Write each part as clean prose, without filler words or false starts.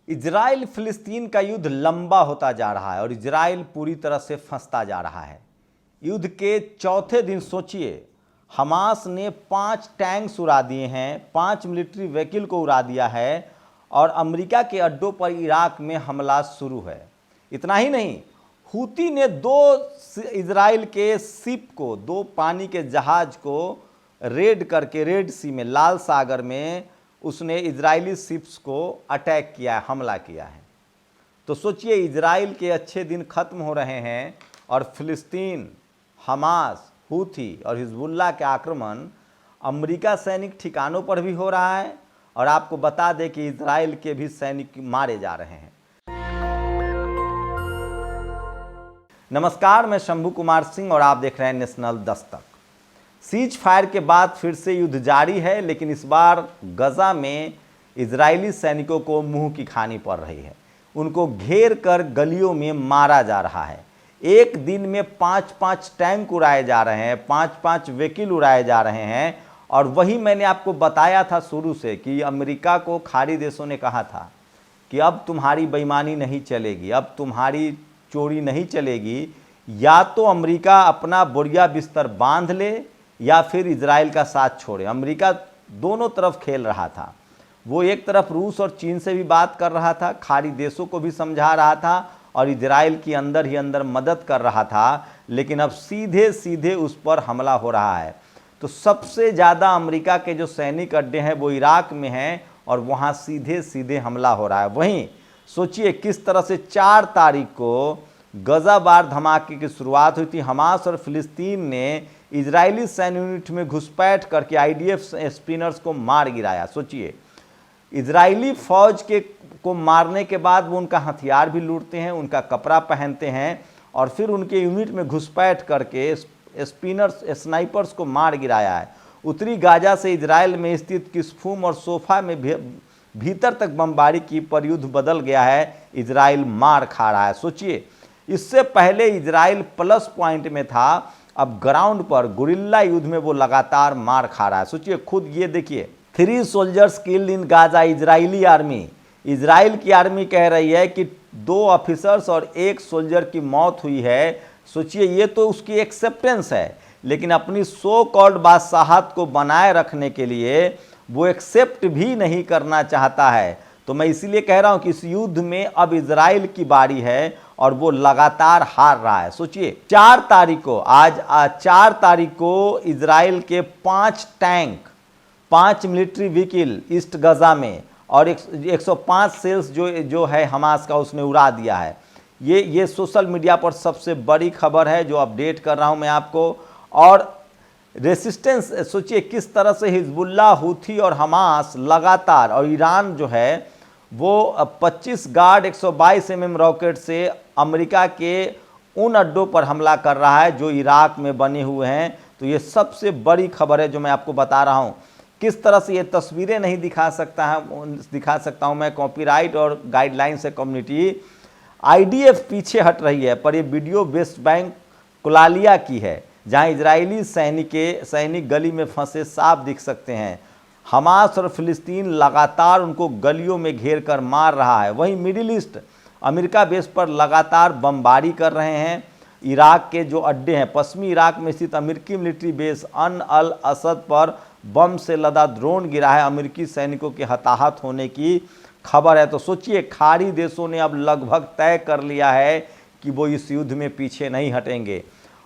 Israel फिलिस्तीन का युद्ध लंबा होता जा रहा है और इजराइल पूरी तरह से फंसता जा रहा है। युद्ध के चौथे दिन सोचिए, हमास ने 5 टैंक्स उड़ा दिए हैं, 5 मिलिट्री व्हीकल को उड़ा दिया है और अमेरिका के अड्डों पर इराक में हमला शुरू है। इतना ही नहीं, हूती ने 2 इजराइल के शिप को, 2 पानी के जहाज को रेड करके, रेड सी में, लाल सागर में उसने इजरायली शिप्स को अटैक किया है, हमला किया है। तो सोचिए, इजराइल के अच्छे दिन खत्म हो रहे हैं और फिलिस्तीन, हमास, हूथी और हिजबुल्लाह के आक्रमण अमेरिका सैनिक ठिकानों पर भी हो रहा है और आपको बता दें कि इजराइल के भी सैनिक मारे जा रहे हैं। नमस्कार, मैं शंभू कुमार सिंह और आप देख रहे हैं नेशनल दस्तक। सीज फायर के बाद फिर से युद्ध जारी है, लेकिन इस बार गजा में इजरायली सैनिकों को मुंह की खानी पड़ रही है। उनको घेर कर गलियों में मारा जा रहा है। एक दिन में 5-5 टैंक उड़ाए जा रहे हैं, 5-5 व्हीकल उड़ाए जा रहे हैं। और वही मैंने आपको बताया था शुरू से कि अमेरिका को खाड़ी देशों ने कहा था कि अब तुम्हारी बेईमानी नहीं चलेगी, अब तुम्हारी चोरी नहीं चलेगी। या तो अमेरिका अपना बोरिया बिस्तर बांध ले या फिर इजराइल का साथ छोड़े। अमेरिका दोनों तरफ खेल रहा था। वो एक तरफ रूस और चीन से भी बात कर रहा था, खाड़ी देशों को भी समझा रहा था और इजराइल की अंदर ही अंदर मदद कर रहा था। लेकिन अब सीधे सीधे उस पर हमला हो रहा है। तो सबसे ज़्यादा अमेरिका के जो सैनिक अड्डे हैं वो इराक में हैं और वहाँ सीधे सीधे हमला हो रहा है। वहीं सोचिए किस तरह से 4 तारीख को गजा बार धमाके की शुरुआत हुई थी। हमास और फिलिस्तीन ने इजरायली सैन्य यूनिट में घुसपैठ करके आईडीएफ स्पिनर्स को मार गिराया। सोचिए, इजरायली फौज को मारने के बाद वो उनका हथियार भी लूटते हैं, उनका कपड़ा पहनते हैं और फिर उनके यूनिट में घुसपैठ करके स्नाइपर्स को मार गिराया है। उत्तरी गाजा से इजराइल में स्थित किस्फूम और सोफा में भीतर तक बमबारी की, पर युद्ध बदल गया है। इजराइल मार खा रहा है। सोचिए, इससे पहले इजराइल प्लस पॉइंट में था, अब ग्राउंड पर गुरिल्ला युद्ध में वो लगातार मार खा रहा है। सोचिए, खुद ये देखिए, 3 soldiers killed in Gaza. Israeli army, Israel की आर्मी कह रही है कि 2 ऑफिसर्स और 1 सोल्जर की मौत हुई है। सोचिए, ये तो उसकी एक्सेप्टेंस है, लेकिन अपनी सो कॉल्ड बादशाहत को बनाए रखने के लिए वो एक्सेप्ट भी नहीं करना चाहता है। तो मैं इसीलिए कह रहा हूं कि इस युद्ध में अब इजराइल की बारी है और वो लगातार हार रहा है। सोचिए, 4 तारीख को, आज 4 तारीख को इजराइल के 5 टैंक, 5 मिलिट्री व्हीकल ईस्ट गजा में और 105 सेल्स जो है हमास का, उसने उड़ा दिया है। ये सोशल मीडिया पर सबसे बड़ी खबर है जो अपडेट कर रहा हूं मैं आपको। और रेसिस्टेंस, सोचिए किस तरह से हिजबुल्लाह, हूथी और हमास लगातार, और ईरान जो है वो 25 गार्ड 122 mm रॉकेट से अमेरिका के उन अड्डों पर हमला कर रहा है जो इराक में बने हुए हैं। तो ये सबसे बड़ी खबर है जो मैं आपको बता रहा हूँ। किस तरह से ये तस्वीरें नहीं दिखा सकता हूँ मैं, कॉपीराइट और गाइडलाइन से कम्युनिटी। आईडीएफ पीछे हट रही है, पर ये वीडियो वेस्ट बैंक कुलालिया की है, जहाँ इजरायली सैनिक गली में फंसे साफ दिख सकते हैं। हमास और फिलिस्तीन लगातार उनको गलियों में घेर कर मार रहा है। वहीं मिडिल ईस्ट, अमेरिका बेस पर लगातार बमबारी कर रहे हैं। इराक के जो अड्डे हैं, पश्चिमी इराक में स्थित अमेरिकी मिलिट्री बेस अन अल असद पर बम से लदा ड्रोन गिरा है। अमेरिकी सैनिकों के हताहत होने की खबर है। तो सोचिए, खाड़ी देशों ने अब लगभग तय कर लिया है कि वो इस युद्ध में पीछे नहीं हटेंगे।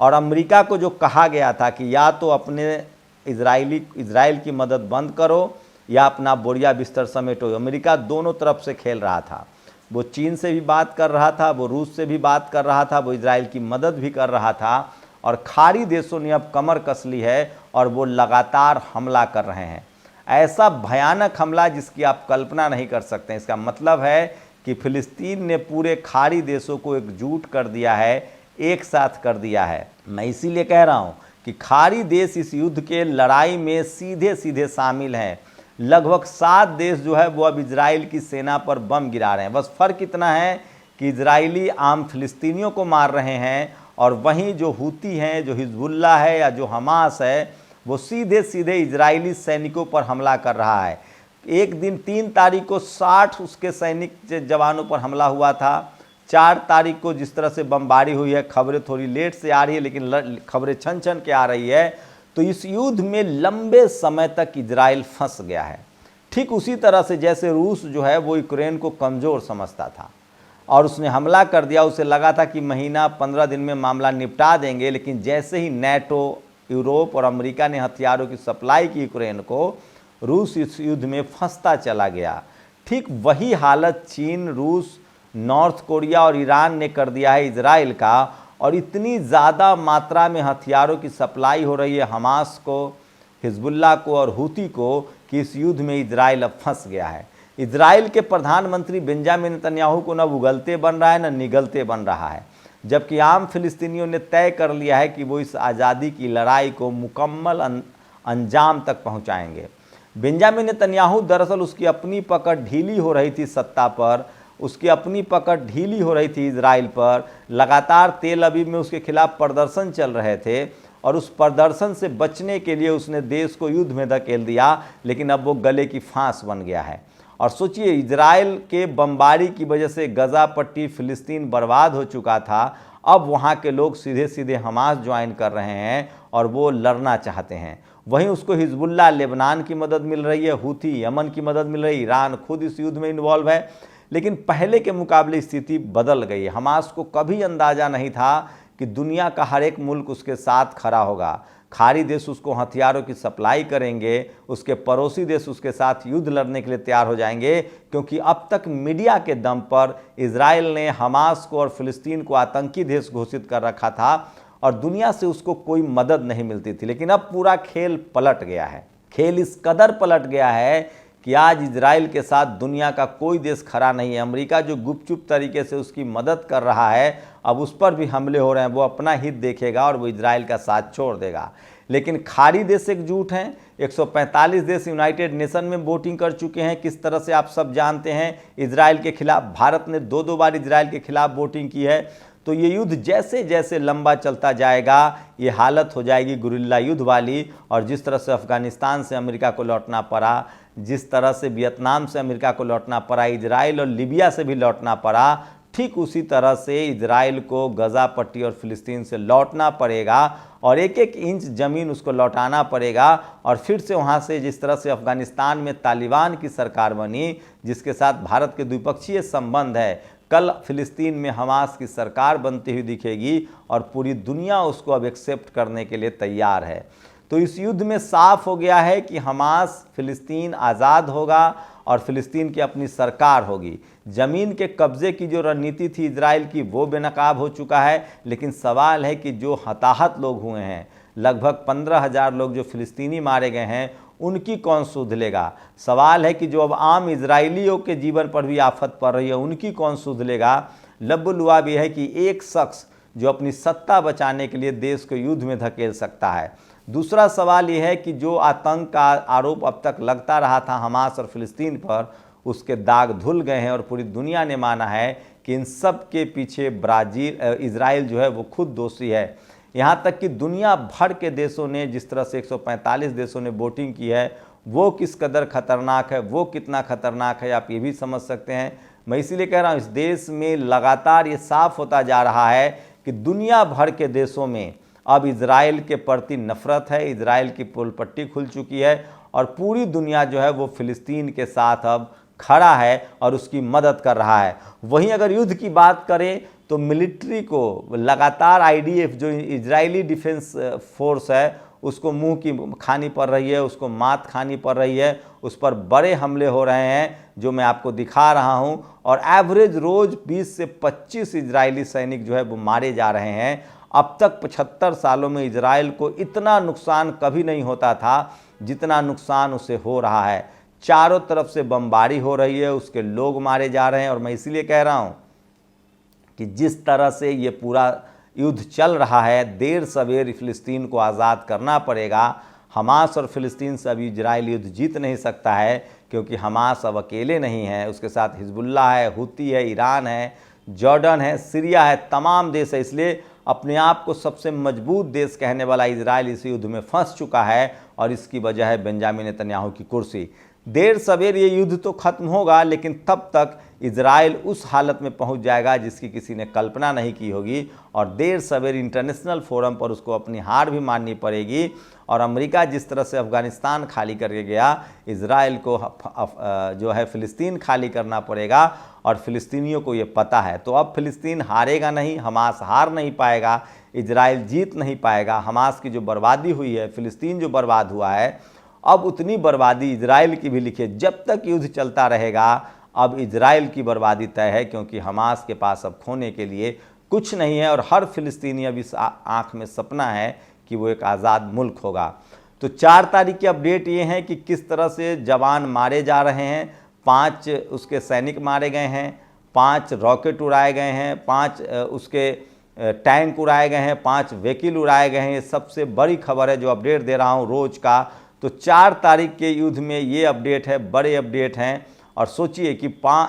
और अमेरिका को जो कहा गया था कि या तो अपने इजराइल की मदद बंद करो या अपना बोरिया बिस्तर समेटो, अमेरिका दोनों तरफ से खेल रहा था। वो चीन से भी बात कर रहा था, वो रूस से भी बात कर रहा था, वो इजराइल की मदद भी कर रहा था। और खाड़ी देशों ने अब कमर कस ली है और वो लगातार हमला कर रहे हैं। ऐसा भयानक हमला जिसकी आप कल्पना नहीं कर सकते। इसका मतलब है कि फिलिस्तीन ने पूरे खाड़ी देशों को एकजुट कर दिया है, एक साथ कर दिया है। मैं इसीलिए कह रहा हूँ कि खाड़ी देश इस युद्ध के लड़ाई में सीधे सीधे शामिल हैं। लगभग 7 देश जो है वो अब इजराइल की सेना पर बम गिरा रहे हैं। बस फ़र्क इतना है कि इजरायली आम फिलिस्तीनियों को मार रहे हैं और वहीं जो हूती हैं, जो हिजबुल्लाह है या जो हमास है, वो सीधे सीधे इजरायली सैनिकों पर हमला कर रहा है। एक दिन 3 तारीख को 60 उसके सैनिक जवानों पर हमला हुआ था। 4 तारीख को जिस तरह से बमबारी हुई है, खबरें थोड़ी लेट से आ रही है लेकिन खबरें छन छन के आ रही है, तो इस युद्ध में लंबे समय तक इजराइल फंस गया है। ठीक उसी तरह से जैसे रूस जो है वो यूक्रेन को कमज़ोर समझता था और उसने हमला कर दिया, उसे लगा था कि महीना 15 दिन में मामला निपटा देंगे, लेकिन जैसे ही नेटो, यूरोप और अमेरिका ने हथियारों की सप्लाई की यूक्रेन को, रूस इस युद्ध में फंसता चला गया। ठीक वही हालत चीन, रूस, नॉर्थ कोरिया और ईरान ने कर दिया है इजराइल का, और इतनी ज़्यादा मात्रा में हथियारों की सप्लाई हो रही है हमास को, हिजबुल्लाह को और हूती को, कि इस युद्ध में इजराइल अब फंस गया है। इजराइल के प्रधानमंत्री बेंजामिन नेतन्याहू को न उगलते बन रहा है न निगलते बन रहा है, जबकि आम फिलिस्तीनियों ने तय कर लिया है कि वो इस आज़ादी की लड़ाई को मुकम्मल अंजाम तक पहुंचाएंगे। बेंजामिन नेतन्याहू दरअसल उसकी अपनी पकड़ ढीली हो रही थी सत्ता पर, उसकी अपनी पकड़ ढीली हो रही थी इजराइल पर। लगातार तेल अवीव में उसके खिलाफ प्रदर्शन चल रहे थे और उस प्रदर्शन से बचने के लिए उसने देश को युद्ध में धकेल दिया, लेकिन अब वो गले की फांस बन गया है। और सोचिए, इजराइल के बमबारी की वजह से गजा पट्टी फिलिस्तीन बर्बाद हो चुका था, अब वहाँ के लोग सीधे सीधे हमास ज्वाइन कर रहे हैं और वो लड़ना चाहते हैं। वहीं उसको हिजबुल्लाह लेबनान की मदद मिल रही है, हूथी यमन की मदद मिल रही है, ईरान खुद इस युद्ध में इन्वॉल्व है। लेकिन पहले के मुकाबले स्थिति बदल गई है। हमास को कभी अंदाज़ा नहीं था कि दुनिया का हर एक मुल्क उसके साथ खड़ा होगा। खाड़ी देश उसको हथियारों की सप्लाई करेंगे, उसके पड़ोसी देश उसके साथ युद्ध लड़ने के लिए तैयार हो जाएंगे, क्योंकि अब तक मीडिया के दम पर इजराइल ने हमास को और फिलिस्तीन को आतंकी देश घोषित कर रखा था और दुनिया से उसको कोई मदद नहीं मिलती थी। लेकिन अब पूरा खेल पलट गया है। खेल इस कदर पलट गया है कि आज इजराइल के साथ दुनिया का कोई देश खड़ा नहीं है। अमेरिका जो गुपचुप तरीके से उसकी मदद कर रहा है, अब उस पर भी हमले हो रहे हैं, वो अपना हित देखेगा और वो इजराइल का साथ छोड़ देगा। लेकिन खाड़ी देश एकजुट हैं। 145 देश यूनाइटेड नेशन में वोटिंग कर चुके हैं। किस तरह से आप सब जानते हैं, इजराइल के खिलाफ भारत ने 2-2 बार इजराइल के खिलाफ वोटिंग की है। तो ये युद्ध जैसे जैसे लंबा चलता जाएगा, ये हालत हो जाएगी गुरिल्ला युद्ध वाली। और जिस तरह से अफ़गानिस्तान से अमेरिका को लौटना पड़ा, जिस तरह से वियतनाम से अमेरिका को लौटना पड़ा, इजराइल और लीबिया से भी लौटना पड़ा, ठीक उसी तरह से इजराइल को गजा पट्टी और फिलिस्तीन से लौटना पड़ेगा और एक एक इंच ज़मीन उसको लौटाना पड़ेगा। और फिर से वहाँ से, जिस तरह से अफ़गानिस्तान में तालिबान की सरकार बनी, जिसके साथ भारत के द्विपक्षीय संबंध है, कल फिलिस्तीन में हमास की सरकार बनती हुई दिखेगी और पूरी दुनिया उसको अब एक्सेप्ट करने के लिए तैयार है। तो इस युद्ध में साफ हो गया है कि हमास, फिलिस्तीन आज़ाद होगा और फिलिस्तीन की अपनी सरकार होगी। ज़मीन के कब्ज़े की जो रणनीति थी इजराइल की, वो बेनकाब हो चुका है। लेकिन सवाल है कि जो हताहत लोग हुए हैं, लगभग 15,000 लोग जो फिलिस्तीनी मारे गए हैं, उनकी कौन सुध लेगा। सवाल है कि जो अब आम इजराइलियों के जीवन पर भी आफत पड़ रही है, उनकी कौन सुध लेगा। लब्बुलुआब यह है कि एक शख्स जो अपनी सत्ता बचाने के लिए देश को युद्ध में धकेल सकता है। दूसरा सवाल यह है कि जो आतंक का आरोप अब तक लगता रहा था हमास और फिलिस्तीन पर, उसके दाग धुल गए हैं और पूरी दुनिया ने माना है कि इन सब के पीछे इजराइल जो है वो खुद दोषी है। यहाँ तक कि दुनिया भर के देशों ने, जिस तरह से 145 देशों ने वोटिंग की है, वो किस कदर खतरनाक है, वो कितना खतरनाक है, आप ये भी समझ सकते हैं। मैं इसीलिए कह रहा हूँ, इस देश में लगातार ये साफ होता जा रहा है कि दुनिया भर के देशों में अब इजराइल के प्रति नफरत है, इजराइल की पोल पट्टी खुल चुकी है और पूरी दुनिया जो है वो फिलिस्तीन के साथ अब खड़ा है और उसकी मदद कर रहा है। वहीं अगर युद्ध की बात करें तो मिलिट्री को लगातार आईडीएफ, जो इजरायली डिफेंस फोर्स है, उसको मुंह की खानी पड़ रही है, उसको मात खानी पड़ रही है, उस पर बड़े हमले हो रहे हैं जो मैं आपको दिखा रहा हूं। और एवरेज रोज 20 से 25 इजरायली सैनिक जो है वो मारे जा रहे हैं। अब तक 75 सालों में इजराइल को इतना नुकसान कभी नहीं होता था जितना नुकसान उसे हो रहा है। चारों तरफ से बमबारी हो रही है, उसके लोग मारे जा रहे हैं। और मैं इसीलिए कह रहा हूँ कि जिस तरह से ये पूरा युद्ध चल रहा है, देर सवेर फिलिस्तीन को आज़ाद करना पड़ेगा। हमास और फिलिस्तीन से अभी इजराइल युद्ध जीत नहीं सकता है, क्योंकि हमास अब अकेले नहीं है, उसके साथ हिजबुल्लाह है, हूती है, ईरान है, जॉर्डन है, सीरिया है, तमाम देश है। इसलिए अपने आप को सबसे मजबूत देश कहने वाला इजराइल इस युद्ध में फंस चुका है और इसकी वजह है बेंजामिन नेतन्याहू की कुर्सी। देर सवेर ये युद्ध तो खत्म होगा, लेकिन तब तक इजराइल उस हालत में पहुंच जाएगा जिसकी किसी ने कल्पना नहीं की होगी, और देर सवेर इंटरनेशनल फोरम पर उसको अपनी हार भी माननी पड़ेगी। और अमेरिका जिस तरह से अफ़गानिस्तान खाली करके गया, इजराइल को जो है फ़िलिस्तीन खाली करना पड़ेगा, और फ़िलिस्तीनियों को ये पता है। तो अब फ़िलिस्तीन हारेगा नहीं, हमास हार नहीं पाएगा, इजराइल जीत नहीं पाएगा। हमास की जो बर्बादी हुई है, फ़िलिस्तीन जो बर्बाद हुआ है, अब उतनी बर्बादी इजराइल की भी लिखिए। जब तक युद्ध चलता रहेगा अब इजराइल की बर्बादी तय है, क्योंकि हमास के पास अब खोने के लिए कुछ नहीं है, और हर फ़िलिस्तीनी अब इस आँख में सपना है कि वो एक आज़ाद मुल्क होगा। तो 4 तारीख की अपडेट ये है कि किस तरह से जवान मारे जा रहे हैं। 5 उसके सैनिक मारे गए हैं, 5 रॉकेट उड़ाए गए हैं, 5 उसके टैंक उड़ाए गए हैं, 5 व्हीकल उड़ाए गए हैं। ये सबसे बड़ी खबर है जो अपडेट दे रहा हूँ रोज़ का। तो 4 तारीख के युद्ध में ये अपडेट है, बड़े अपडेट हैं। और सोचिए कि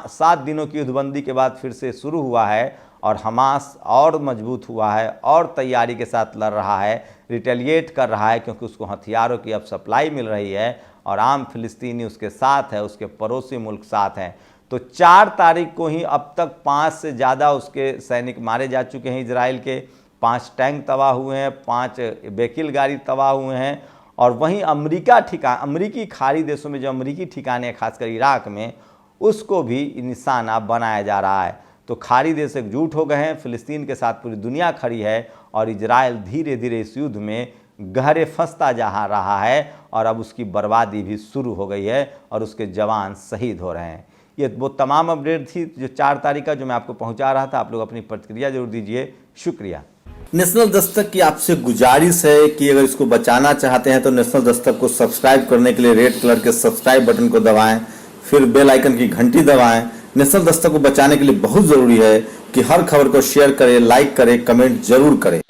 7 दिनों की युद्धबंदी के बाद फिर से शुरू हुआ है, और हमास और मजबूत हुआ है और तैयारी के साथ लड़ रहा है, रिटेलिएट कर रहा है, क्योंकि उसको हथियारों की अब सप्लाई मिल रही है, और आम फ़िलिस्तीनी उसके साथ है, उसके पड़ोसी मुल्क साथ हैं। तो 4 तारीख को ही अब तक 5 से ज़्यादा उसके सैनिक मारे जा चुके हैं इजराइल के। 5 टैंक तबाह हुए हैं, 5 व्हीकल गाड़ी तबाह हुए हैं। और वहीं अमरीकी खाड़ी देशों में जो अमरीकी ठिकाने हैं, खासकर इराक में, उसको भी निशाना बनाया जा रहा है। तो खाड़ी देश एकजुट हो गए हैं, फ़िलिस्तीन के साथ पूरी दुनिया खड़ी है, और इजराइल धीरे धीरे इस युद्ध में गहरे फंसता जा रहा है, और अब उसकी बर्बादी भी शुरू हो गई है, और उसके जवान शहीद हो रहे हैं। ये वो तमाम अपडेट थी जो 4 तारीख का जो मैं आपको पहुंचा रहा था। आप लोग अपनी प्रतिक्रिया जरूर दीजिए। शुक्रिया। नेशनल दस्तक की आपसे गुजारिश है कि अगर इसको बचाना चाहते हैं तो नेशनल दस्तक को सब्सक्राइब करने के लिए रेड कलर के सब्सक्राइब बटन को दबाएं, फिर बेल आइकन की घंटी दबाएं। नेशनल दस्तक को बचाने के लिए बहुत ज़रूरी है कि हर खबर को शेयर करें, लाइक करें, कमेंट जरूर करें।